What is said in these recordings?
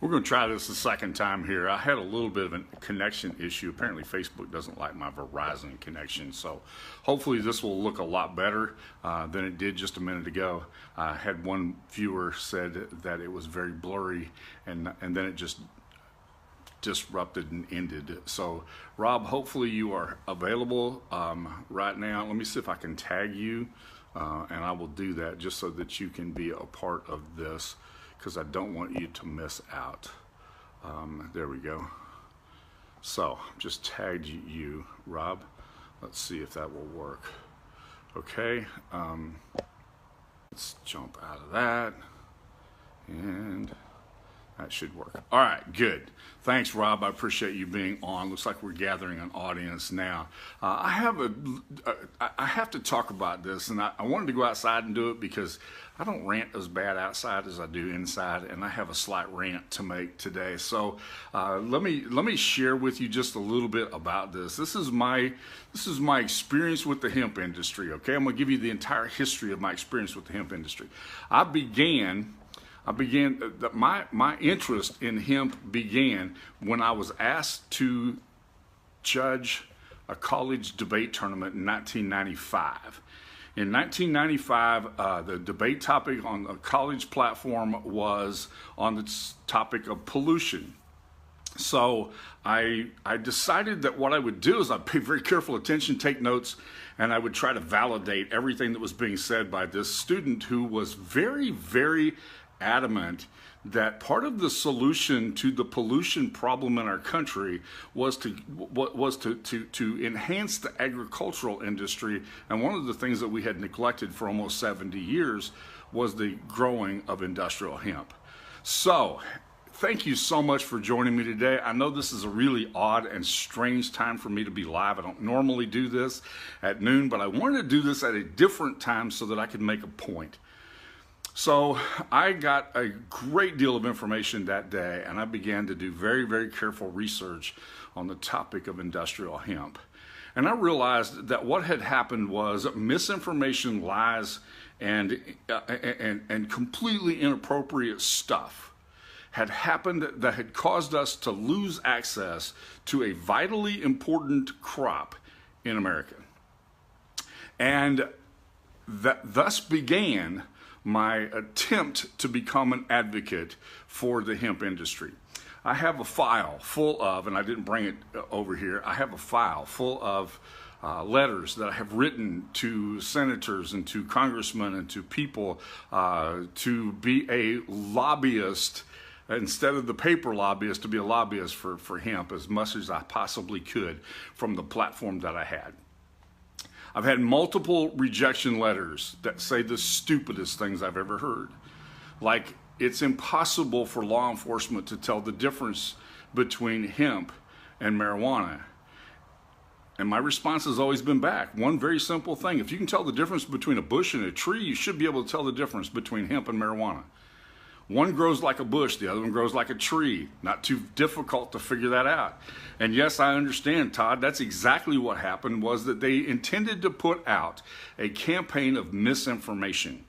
We're going to try this the second time here. I had a little bit of a connection issue. Apparently Facebook doesn't like my Verizon connection, so hopefully this will look a lot better than it did just a minute ago. I had one viewer said that it was very blurry, and then it just disrupted and ended. So Rob, hopefully you are available right now. Let me see if I can tag you, and I will do that just so that you can be a part of this, because I don't want you to miss out. There we go. So just tagged you, Rob. Let's see if that will work. Okay, let's jump out of that, and that should work. All right, good. Thanks, Rob. I appreciate you being on. Looks like we're gathering an audience now. I have to talk about this, and I wanted to go outside and do it because I don't rant as bad outside as I do inside, and I have a slight rant to make today. So let me share with you just a little bit about this. This is my experience with the hemp industry. Okay, I'm gonna give you the entire history of my experience with the hemp industry. My interest in hemp began when I was asked to judge a college debate tournament in 1995. In 1995, the debate topic on the college platform was on the topic of pollution. So I decided that what I would do is I'd pay very careful attention, take notes, and I would try to validate everything that was being said by this student who was very, very adamant that part of the solution to the pollution problem in our country was to enhance the agricultural industry. And one of the things that we had neglected for almost 70 years was the growing of industrial hemp. So thank you so much for joining me today. I know this is a really odd and strange time for me to be live. I don't normally do this at noon, but I wanted to do this at a different time so that I could make a point. So I got a great deal of information that day, and I began to do very, very careful research on the topic of industrial hemp. And I realized that what had happened was misinformation, lies, and completely inappropriate stuff had happened that had caused us to lose access to a vitally important crop in America. And that thus began my attempt to become an advocate for the hemp industry. I have a file full of, and I didn't bring it over here, I have a file full of letters that I have written to senators and to congressmen and to people to be a lobbyist, instead of the paper lobbyist, to be a lobbyist for hemp as much as I possibly could from the platform that I had. I've had multiple rejection letters that say the stupidest things I've ever heard. Like, it's impossible for law enforcement to tell the difference between hemp and marijuana. And my response has always been back. One very simple thing. If you can tell the difference between a bush and a tree, you should be able to tell the difference between hemp and marijuana. One grows like a bush, the other one grows like a tree. Not too difficult to figure that out. And yes, I understand, Todd, that's exactly what happened, was that they intended to put out a campaign of misinformation.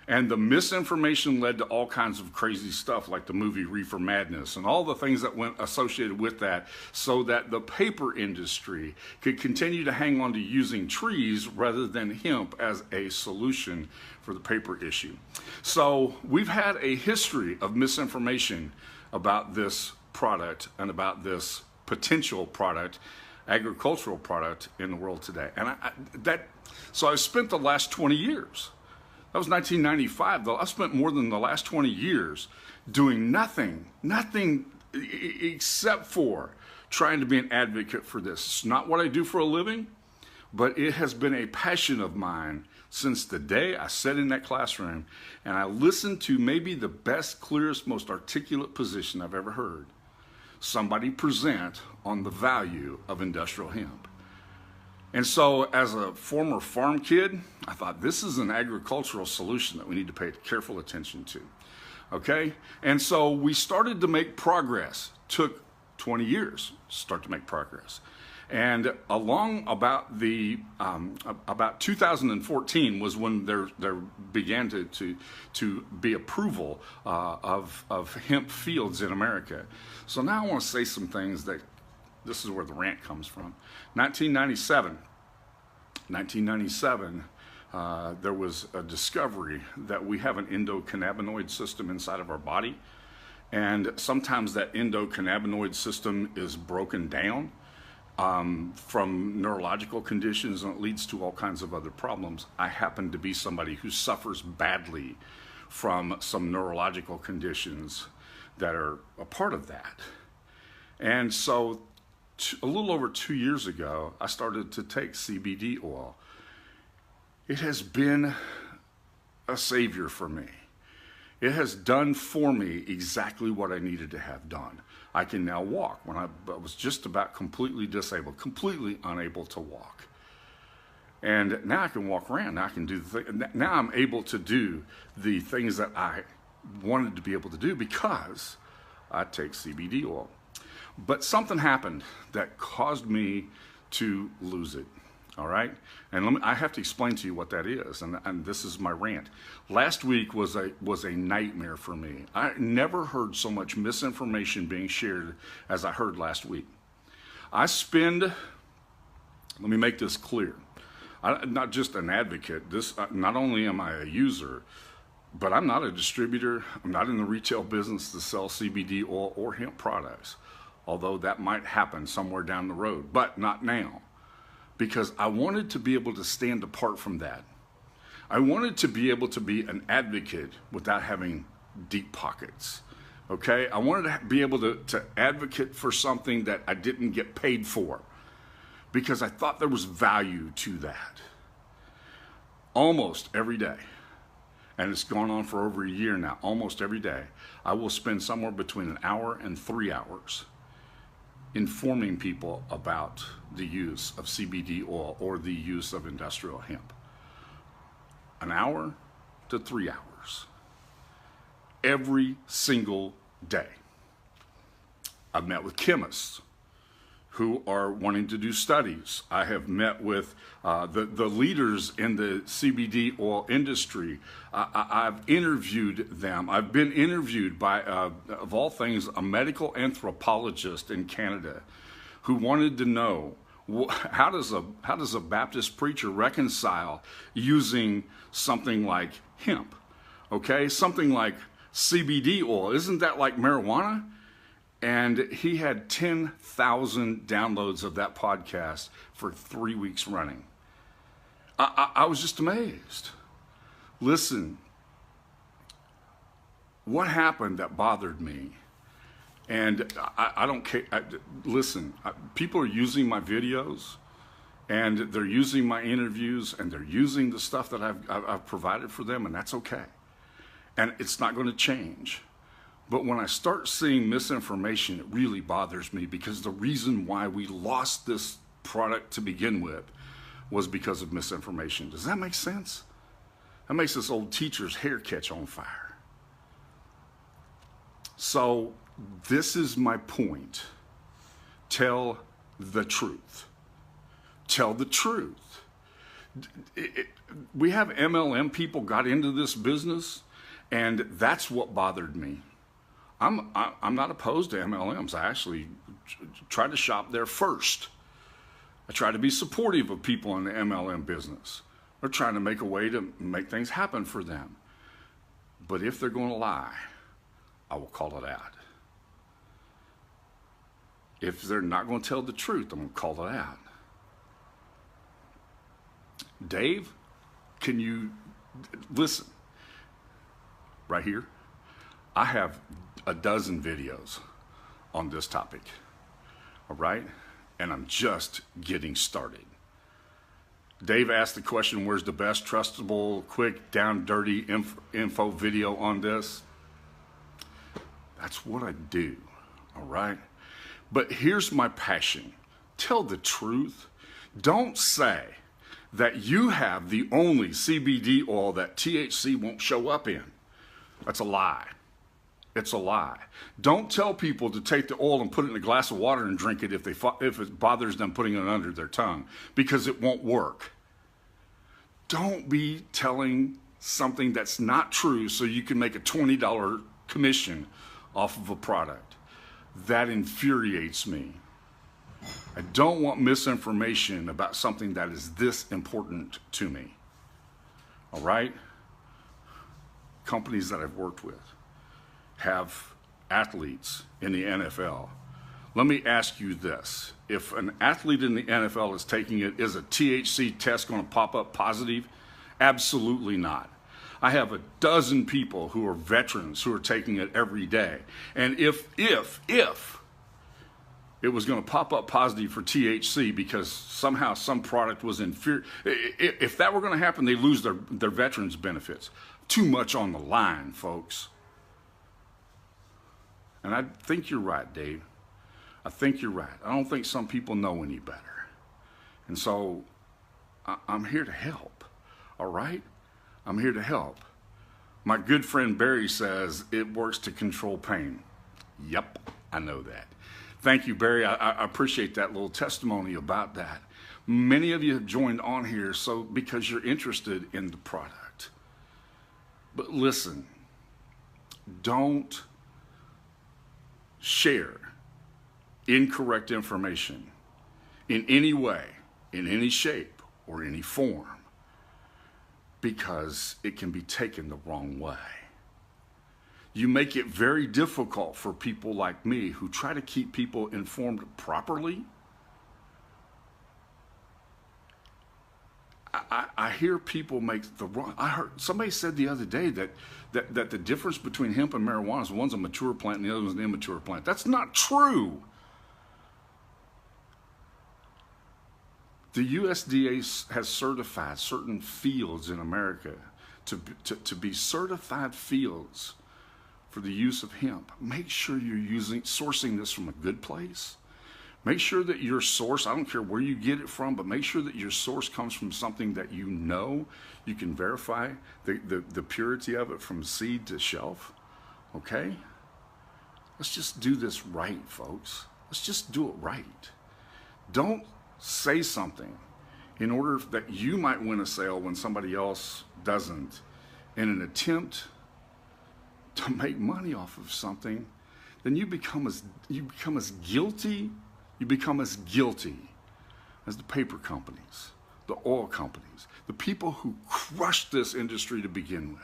And the misinformation led to all kinds of crazy stuff like the movie Reefer Madness and all the things that went associated with that, so that the paper industry could continue to hang on to using trees rather than hemp as a solution for the paper issue. So we've had a history of misinformation about this product and about this potential product, agricultural product in the world today. And so I spent the last 20 years. That was 1995, though. I spent more than the last 20 years doing nothing except for trying to be an advocate for this. It's not what I do for a living, but it has been a passion of mine since the day I sat in that classroom and I listened to maybe the best, clearest, most articulate position I've ever heard somebody present on the value of industrial hemp. And so as a former farm kid, I thought this is an agricultural solution that we need to pay careful attention to. Okay? And so we started to make progress. Took 20 years to start to make progress. And along about about 2014 was when there began to be approval of hemp fields in America. So now I want to say some things that this is where the rant comes from. 1997, there was a discovery that we have an endocannabinoid system inside of our body, and sometimes that endocannabinoid system is broken down from neurological conditions, and it leads to all kinds of other problems. I happen to be somebody who suffers badly from some neurological conditions that are a part of that. And so a little over 2 years ago, I started to take CBD oil. It has been a savior for me. It has done for me exactly what I needed to have done. I can now walk when I was just about completely disabled, completely unable to walk. And now I can walk around. Now I can do the thing. Now I'm able to do the things that I wanted to be able to do because I take CBD oil. But something happened that caused me to lose it. All right, and I have to explain to you what that is, and this is my rant. Last week was a nightmare for me. I never heard so much misinformation being shared as I heard last week. Let me make this clear. I'm not just an advocate. Not only am I a user, but I'm not a distributor. I'm not in the retail business to sell CBD oil or hemp products, although that might happen somewhere down the road, but not now. Because I wanted to be able to stand apart from that. I wanted to be able to be an advocate without having deep pockets, okay? I wanted to be able to advocate for something that I didn't get paid for because I thought there was value to that. Almost every day, and it's gone on for over a year now, almost every day, I will spend somewhere between an hour and 3 hours informing people about the use of CBD oil or the use of industrial hemp. An hour to 3 hours. Every single day. I've met with chemists who are wanting to do studies. I have met with the leaders in the CBD oil industry. I've interviewed them. I've been interviewed by, of all things, a medical anthropologist in Canada who wanted to know how does a Baptist preacher reconcile using something like hemp, okay? Something like CBD oil. Isn't that like marijuana? And he had 10,000 downloads of that podcast for 3 weeks running. I was just amazed. Listen, what happened that bothered me? And I don't care. Listen, people are using my videos, and they're using my interviews, and they're using the stuff that I've provided for them, and that's okay. And it's not going to change. But when I start seeing misinformation, it really bothers me because the reason why we lost this product to begin with was because of misinformation. Does that make sense? That makes this old teacher's hair catch on fire. So this is my point. Tell the truth. Tell the truth. We have MLM people got into this business, and that's what bothered me. I'm not opposed to MLMs. I actually try to shop there first. I try to be supportive of people in the MLM business. They're trying to make a way to make things happen for them. But if they're going to lie, I will call it out. If they're not going to tell the truth, I'm going to call it out. Dave, can you listen? Right here, I have a dozen videos on this topic, all right? And I'm just getting started. Dave asked the question, where's the best trustable, quick, down dirty info video on this? That's what I do, all right? But here's my passion. Tell the truth. Don't say that you have the only CBD oil that THC won't show up in. That's a lie. It's a lie. Don't tell people to take the oil and put it in a glass of water and drink it if it bothers them putting it under their tongue, because it won't work. Don't be telling something that's not true so you can make a $20 commission off of a product. That infuriates me. I don't want misinformation about something that is this important to me. All right? Companies that I've worked with have athletes in the NFL. Let me ask you this. If an athlete in the NFL is taking it, is a THC test going to pop up positive? Absolutely not. I have a dozen people who are veterans who are taking it every day. And if it was going to pop up positive for THC because somehow some product was inferior, if that were going to happen, they lose their veterans benefits. Too much on the line, folks. And I think you're right, Dave. I think you're right. I don't think some people know any better. And so I'm here to help, all right? I'm here to help. My good friend Barry says it works to control pain. Yep, I know that. Thank you, Barry. I appreciate that little testimony about that. Many of you have joined on here because you're interested in the product. But listen, don't share incorrect information in any way, in any shape, or any form, because it can be taken the wrong way. You make it very difficult for people like me who try to keep people informed properly. I hear people make the wrong. I heard somebody said the other day that the difference between hemp and marijuana is one's a mature plant and the other one's an immature plant. That's not true. The USDA has certified certain fields in America to be certified fields for the use of hemp. Make sure you're sourcing this from a good place. Make sure that your source, I don't care where you get it from, but make sure that your source comes from something that you know you can verify the purity of it from seed to shelf. Okay? Let's just do this right, folks. Let's just do it right. Don't say something in order that you might win a sale when somebody else doesn't, in an attempt to make money off of something. Then you become as guilty as the paper companies, the oil companies, the people who crushed this industry to begin with.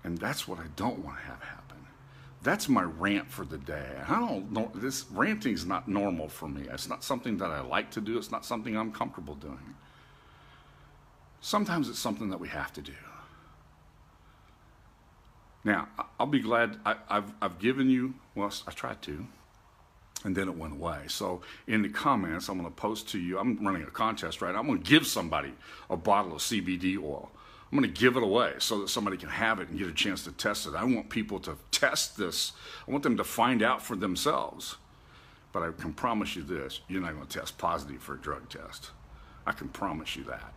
And that's what I don't want to have happen. That's my rant for the day. I don't know, this ranting is not normal for me. It's not something that I like to do. It's not something I'm comfortable doing. Sometimes it's something that we have to do. Now, I'll be glad. I've given you, well, I tried to, and then it went away. So in the comments, I'm going to post to you. I'm running a contest, right? I'm going to give somebody a bottle of CBD oil. I'm going to give it away so that somebody can have it and get a chance to test it. I want people to test this. I want them to find out for themselves. But I can promise you this, you're not going to test positive for a drug test. I can promise you that.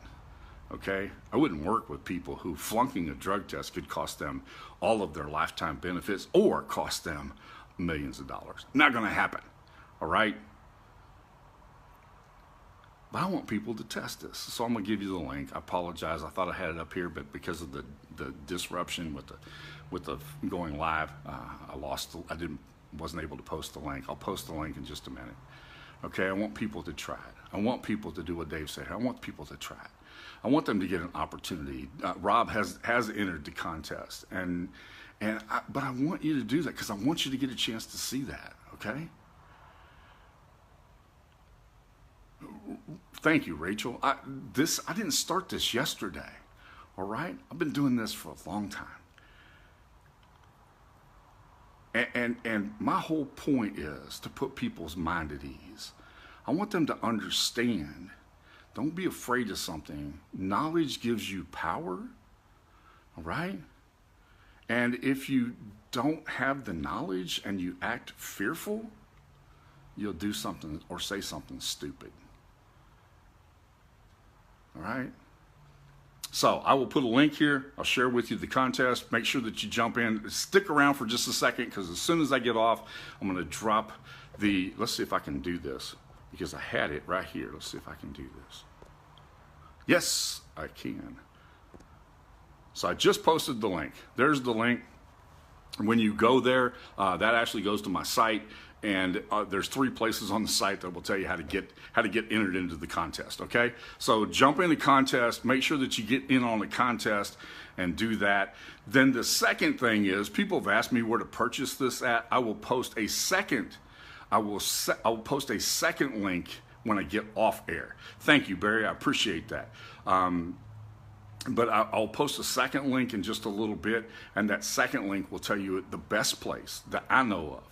Okay? I wouldn't work with people who flunking a drug test could cost them all of their lifetime benefits or cost them millions of dollars. Not going to happen. All right? But I want people to test this. So I'm going to give you the link. I apologize. I thought I had it up here, but because of the disruption with the going live, I wasn't able to post the link. I'll post the link in just a minute. Okay? I want people to try it. I want people to do what Dave said. I want people to try it. I want them to get an opportunity. Rob has entered the contest, but I want you to do that because I want you to get a chance to see that. Okay? Thank you, Rachel. I didn't start this yesterday. All right? I've been doing this for a long time. And my whole point is to put people's mind at ease. I want them to understand. Don't be afraid of something. Knowledge gives you power, all right? And if you don't have the knowledge and you act fearful, you'll do something or say something stupid, all right? So I will put a link here. I'll share with you the contest. Make sure that you jump in. Stick around for just a second, because as soon as I get off, I'm going to drop the, let's see if I can do this, because I had it right here. Let's see if I can do this. Yes, I can. So I just posted the link. There's the link. When you go there, that actually goes to my site, and there's 3 places on the site that will tell you how to get entered into the contest. Okay, so jump in the contest. Make sure that you get in on the contest and do that. Then the second thing is, people have asked me where to purchase this at. I will post a second. I will post a second link when I get off air. Thank you, Barry. I appreciate that. But I'll post a second link in just a little bit, and that second link will tell you the best place that I know of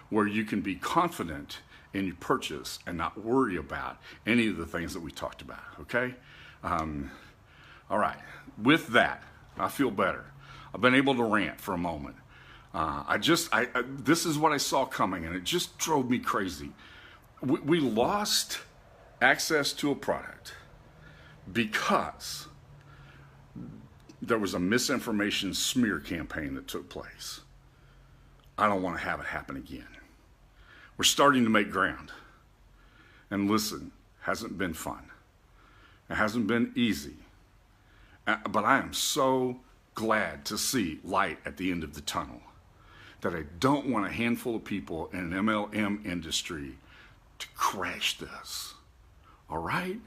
where you can be confident in your purchase and not worry about any of the things that we talked about, okay? All right, with that, I feel better. I've been able to rant for a moment. This is what I saw coming, and it just drove me crazy. We lost access to a product because there was a misinformation smear campaign that took place. I don't want to have it happen again. We're starting to make ground. And listen, hasn't been fun. It hasn't been easy. But I am so glad to see light at the end of the tunnel, that I don't want a handful of people in an MLM industry to crash this. All right?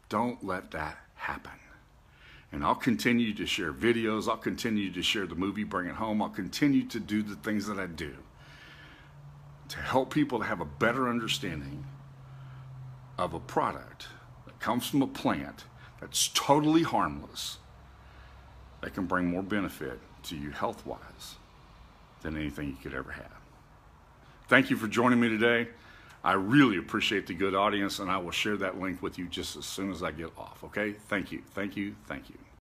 Don't let that happen. And I'll continue to share videos. I'll continue to share the movie Bring It Home. I'll continue to do the things that I do to help people to have a better understanding of a product that comes from a plant that's totally harmless, that can bring more benefit to you health-wise than anything you could ever have. Thank you for joining me today. I really appreciate the good audience, and I will share that link with you just as soon as I get off, okay? Thank you, thank you, thank you.